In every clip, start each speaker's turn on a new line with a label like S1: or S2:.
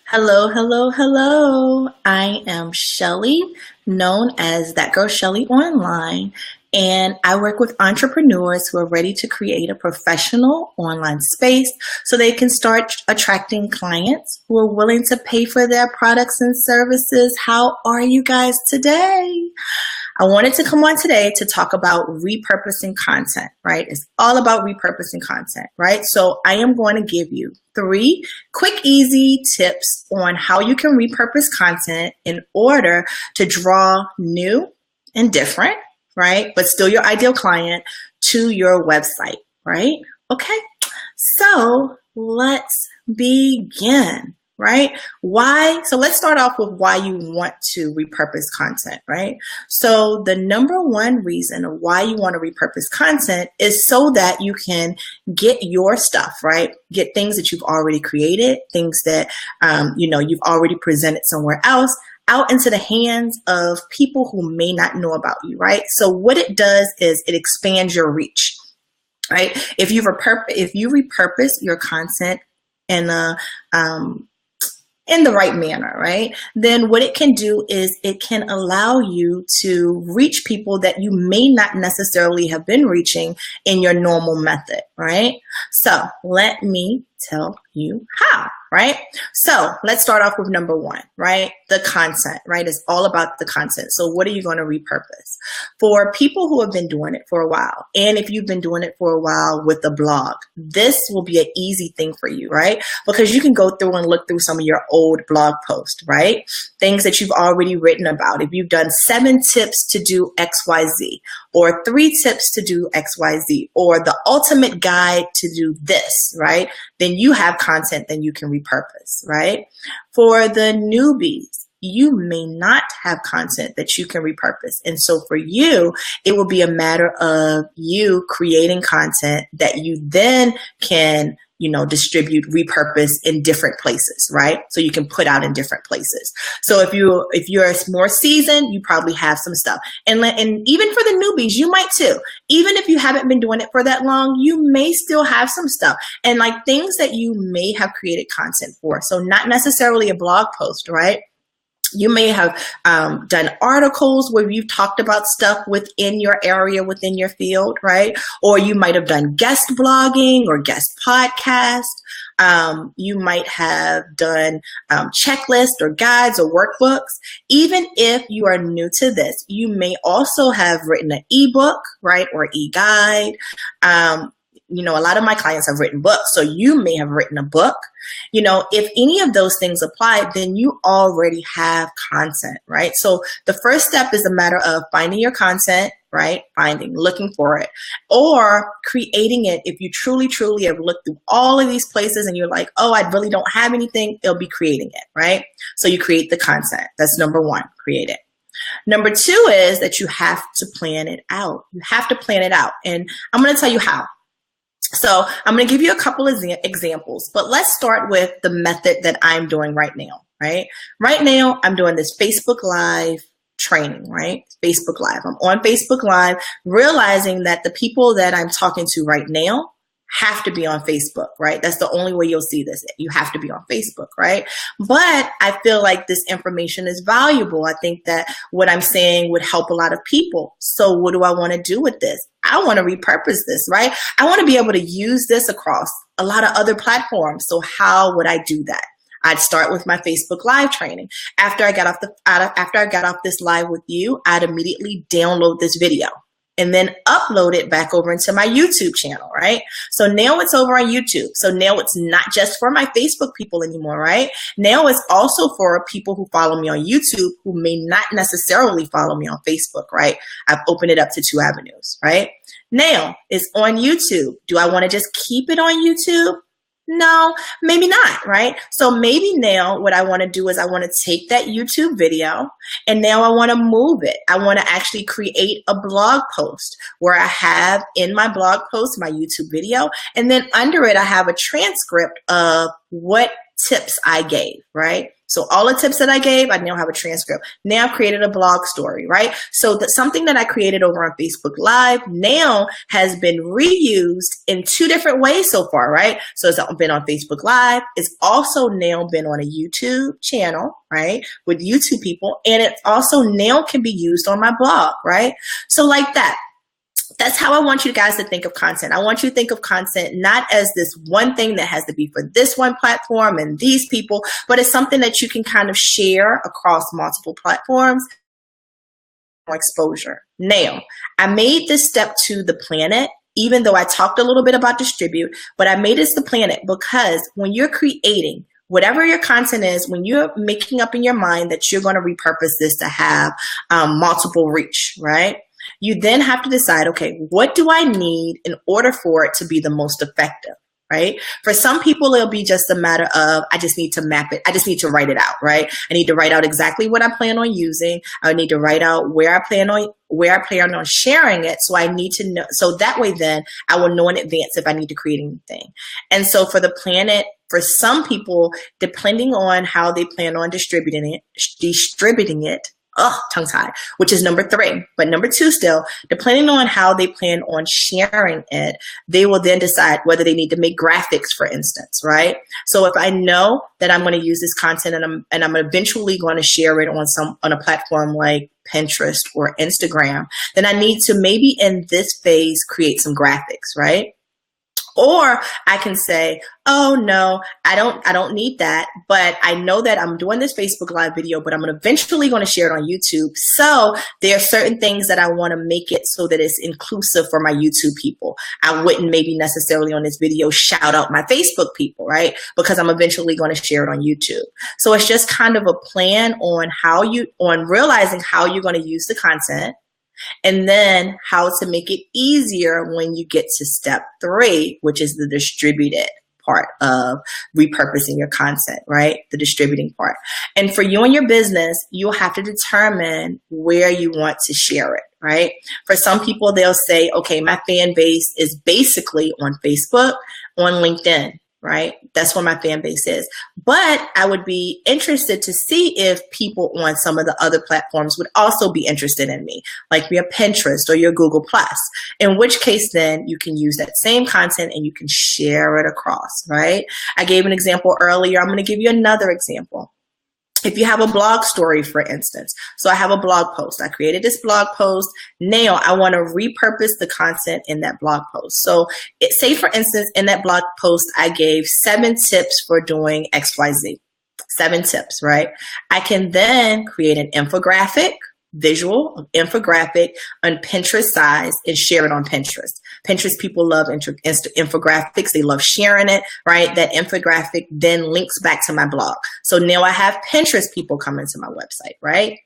S1: Hello, hello, hello. I am Shelley, known as That Girl Shelley online, and I work with entrepreneurs who are ready to create a professional online space so they can start attracting clients who are willing to pay for their products and services. How are you guys today? I wanted to come on today to talk about repurposing content, right? It's all about repurposing content, right? So I am going to give you 3 quick, easy tips on how you can repurpose content in order to draw new and different, right? But still your ideal client to your website, right? Okay, so let's begin. Right? Why? So let's start off with why you want to repurpose content, right? So the number one reason of why you want to repurpose content is so that you can get your stuff, right? Get things that you've already created, things that, you've already presented somewhere else out into the hands of people who may not know about you, right? So what it does is it expands your reach, right? If you repurpose your content in the right manner, right? Then what it can do is it can allow you to reach people that you may not necessarily have been reaching in your normal method, right? So let me tell you how, right? So let's start off with number 1, right? The content, right? It's all about the content. So what are you going to repurpose? For people who have been doing it for a while, and if you've been doing it for a while with a blog, this will be an easy thing for you, right? Because you can go through and look through some of your old blog posts, right? Things that you've already written about. If you've done 7 tips to do XYZ, or 3 tips to do XYZ, or the ultimate guide to do this, right? Then you have content that you can repurpose, right? For the newbies, you may not have content that you can repurpose. And so for you, it will be a matter of you creating content that you then can distribute, repurpose in different places, right? So you can put out in different places. So if you're more seasoned, you probably have some stuff. And even for the newbies, you might too. Even if you haven't been doing it for that long, you may still have some stuff and like things that you may have created content for. So not necessarily a blog post, right? You may have done articles where you've talked about stuff within your area, within your field, right? Or you might have done guest blogging or guest podcast. You might have done checklists or guides or workbooks. Even if you are new to this, you may also have written an ebook, right? Or e-guide. A lot of my clients have written books, so you may have written a book. If any of those things apply, then you already have content, right? So the first step is a matter of finding your content, right? Looking for it, or creating it. If you truly, truly have looked through all of these places and you're like, oh, I really don't have anything, it'll be creating it, right? So you create the content. That's number 1, create it. Number 2 is that you have to plan it out. You have to plan it out. And I'm going to tell you how. So I'm going to give you a couple of examples, but let's start with the method that I'm doing right now, right? Right now, I'm doing this Facebook Live training, right? Facebook Live. I'm on Facebook Live, realizing that the people that I'm talking to right now have to be on Facebook, right? That's the only way you'll see this. You have to be on Facebook, right? But I feel like this information is valuable. I think that what I'm saying would help a lot of people. So what do I want to do with this? I want to repurpose this, right? I want to be able to use this across a lot of other platforms. So how would I do that? I'd start with my Facebook Live training. After I got off this live with you, I'd immediately download this video and then upload it back over into my YouTube channel, right? So now it's over on YouTube. So now it's not just for my Facebook people anymore, right? Now it's also for people who follow me on YouTube who may not necessarily follow me on Facebook, right? I've opened it up to 2 avenues, right? Now it's on YouTube. Do I want to just keep it on YouTube? No, maybe not, right? So maybe now what I want to do is I want to take that YouTube video and now I want to move it. I want to actually create a blog post where I have in my blog post my YouTube video, and then under it I have a transcript of what tips I gave, right? So all the tips that I gave, I now have a transcript. Now I've created a blog story, right? So that something that I created over on Facebook Live now has been reused in 2 different ways so far, right? So it's been on Facebook Live. It's also now been on a YouTube channel, right? With YouTube people. And it also now can be used on my blog, right? So like that. That's how I want you guys to think of content. I want you to think of content not as this one thing that has to be for this one platform and these people, but it's something that you can kind of share across multiple platforms. Exposure. Now, I made this step to the planet, even though I talked a little bit about distribute, but I made it to the planet because when you're creating whatever your content is, when you're making up in your mind that you're going to repurpose this to have multiple reach, right? You then have to decide, okay, what do I need in order for it to be the most effective, right? For some people, it'll be just a matter of, I just need to map it. I just need to write it out, right? I need to write out exactly what I plan on using. I need to write out where I plan on sharing it. So I need to know. So that way, then I will know in advance if I need to create anything. And so for the planet, for some people, depending on how they plan on distributing it, tongue tied, which is number 3. But number 2 still, depending on how they plan on sharing it, they will then decide whether they need to make graphics, for instance, right? So if I know that I'm going to use this content and I'm eventually going to share it on a platform like Pinterest or Instagram, then I need to maybe in this phase create some graphics, right? Or I can say, oh no, I don't need that, but I know that I'm doing this Facebook Live video, but I'm eventually going to share it on YouTube. So there are certain things that I want to make it so that it's inclusive for my YouTube people. I wouldn't maybe necessarily on this video shout out my Facebook people, right? Because I'm eventually going to share it on YouTube. So it's just kind of a plan on realizing how you're going to use the content, and then how to make it easier when you get to step 3, which is the distributed part of repurposing your content, right? The distributing part. And for you and your business, you'll have to determine where you want to share it, right? For some people, they'll say, okay, my fan base is basically on Facebook, on LinkedIn, right? That's where my fan base is. But I would be interested to see if people on some of the other platforms would also be interested in me, like your Pinterest or your Google+. In which case, then you can use that same content and you can share it across, right? I gave an example earlier. I'm going to give you another example. If you have a blog story, for instance, so I have a blog post. I created this blog post. Now I want to repurpose the content in that blog post. So say, for instance, in that blog post, I gave 7 tips for doing XYZ. 7 tips, right? I can then create an visual infographic on Pinterest size and share it on Pinterest. Pinterest people love infographics. They love sharing it, right? That infographic then links back to my blog. So now I have Pinterest people coming to my website, right?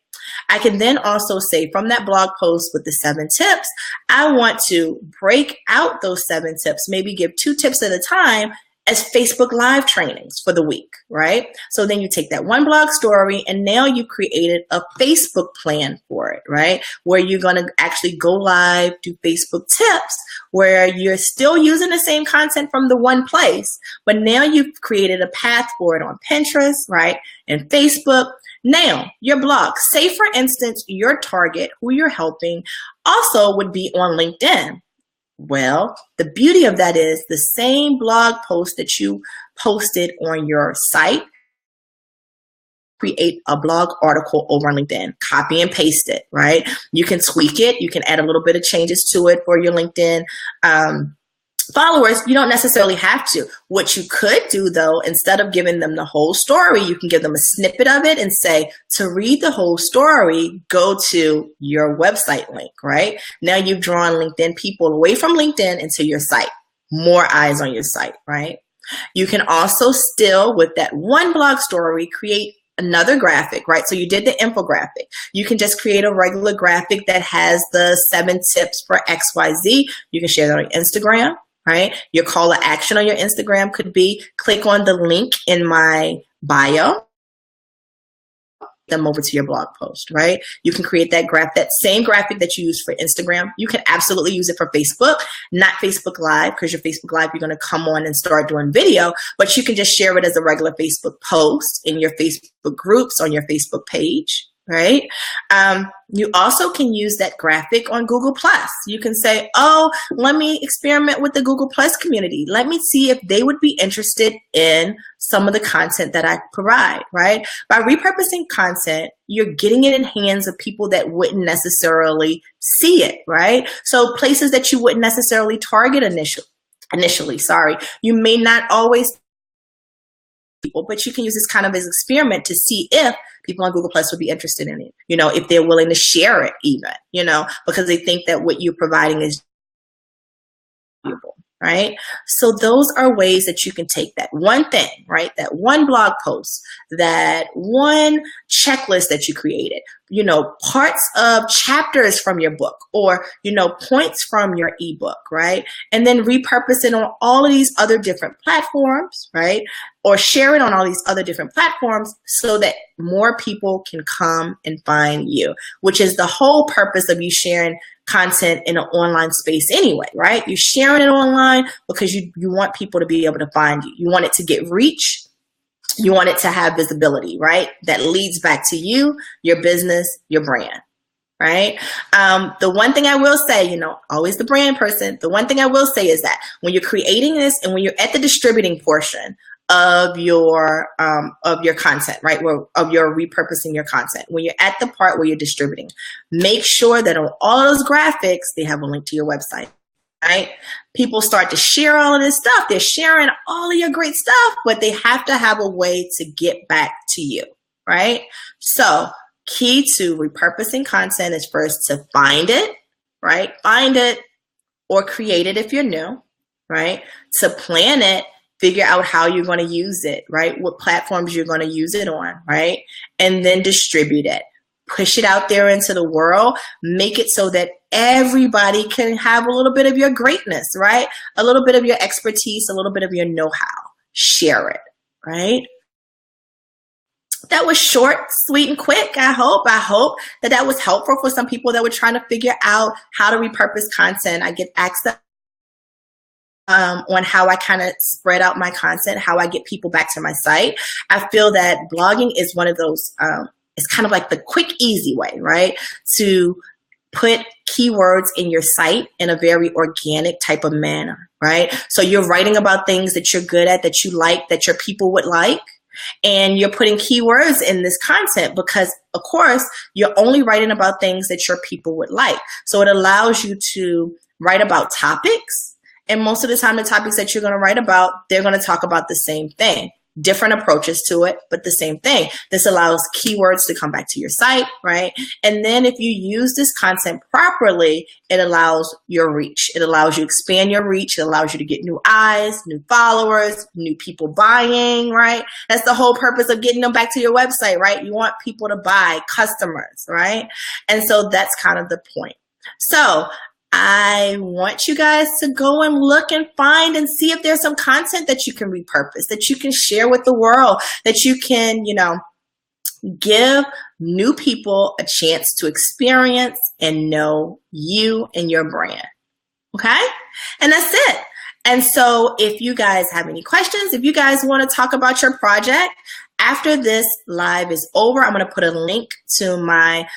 S1: I can then also say from that blog post with the 7 tips, I want to break out those 7 tips, maybe give 2 tips at a time as Facebook Live trainings for the week, right? So then you take that one blog story and now you've created a Facebook plan for it, right? Where you're going to actually go live, do Facebook tips, where you're still using the same content from the one place, but now you've created a path for it on Pinterest, right? And Facebook. Now, your blog, say for instance, your target, who you're helping, also would be on LinkedIn. Well, the beauty of that is the same blog post that you posted on your site, create a blog article over on LinkedIn, copy and paste it, right? You can tweak it. You can add a little bit of changes to it for your LinkedIn followers. You don't necessarily have to. What you could do, though, instead of giving them the whole story, you can give them a snippet of it and say, to read the whole story, go to your website link, right? Now you've drawn LinkedIn people away from LinkedIn into your site. More eyes on your site, right? You can also still, with that one blog story, create another graphic, right? So you did the infographic. You can just create a regular graphic that has the 7 tips for XYZ. You can share that on Instagram. Right? Your call to action on your Instagram could be click on the link in my bio. them over to your blog post, right? You can create that same graphic that you use for Instagram. You can absolutely use it for Facebook, not Facebook Live, because your Facebook Live, you're going to come on and start doing video, but you can just share it as a regular Facebook post in your Facebook groups on your Facebook page. Right? You also can use that graphic on Google+. You can say, oh, let me experiment with the Google+ community. Let me see if they would be interested in some of the content that I provide, right? By repurposing content, you're getting it in hands of people that wouldn't necessarily see it, right? So places that you wouldn't necessarily target initially, you may not always people, but you can use this kind of as an experiment to see if people on Google Plus would be interested in it, if they're willing to share it even, because they think that what you're providing is valuable, right? So those are ways that you can take that one thing, right? That one blog post, that one checklist that you created, parts of chapters from your book or, points from your ebook, right? And then repurpose it on all of these other different platforms, right? Or share it on all these other different platforms so that more people can come and find you, which is the whole purpose of you sharing content in an online space anyway, right? You're sharing it online because you want people to be able to find you. You want it to get reach. You want it to have visibility, right? That leads back to you, your business, your brand, right? The one thing I will say, always the brand person, the one thing I will say is that when you're creating this and when you're at the distributing portion of your content, right? Of your repurposing your content. When you're at the part where you're distributing, make sure that on all those graphics, they have a link to your website, right? People start to share all of this stuff. They're sharing all of your great stuff, but they have to have a way to get back to you, right? So key to repurposing content is first to find it, right? Find it or create it if you're new, right? To plan it, figure out how you're going to use it, right? What platforms you're going to use it on, right? And then distribute it. Push it out there into the world. Make it so that everybody can have a little bit of your greatness, right? A little bit of your expertise, a little bit of your know-how. Share it, right? That was short, sweet, and quick. I hope that was helpful for some people that were trying to figure out how to repurpose content. I get asked on how I kind of spread out my content, how I get people back to my site. I feel that blogging is one of those, it's kind of like the quick, easy way, right? To put keywords in your site in a very organic type of manner, right? So you're writing about things that you're good at, that you like, that your people would like. And you're putting keywords in this content because, of course, you're only writing about things that your people would like. So it allows you to write about topics. And most of the time, the topics that you're going to write about, they're going to talk about the same thing. Different approaches to it, but the same thing. This allows keywords to come back to your site, right? And then if you use this content properly, it allows your reach. It allows you to expand your reach. It allows you to get new eyes, new followers, new people buying, right? That's the whole purpose of getting them back to your website, right? You want people to buy, customers, right? And so that's kind of the point. So I want you guys to go and look and find and see if there's some content that you can repurpose, that you can share with the world, that you can, give new people a chance to experience and know you and your brand. Okay? And that's it. And so if you guys have any questions, if you guys want to talk about your project, after this live is over, I'm going to put a link to my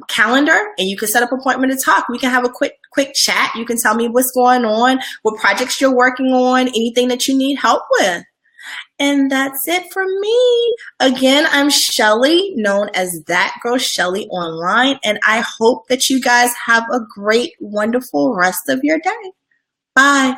S1: calendar and you can set up an appointment to talk. We can have a quick chat. You can tell me what's going on, what projects you're working on, anything that you need help with. And that's it for me. Again, I'm Shelley, known as That Girl Shelley online. And I hope that you guys have a great, wonderful rest of your day. Bye.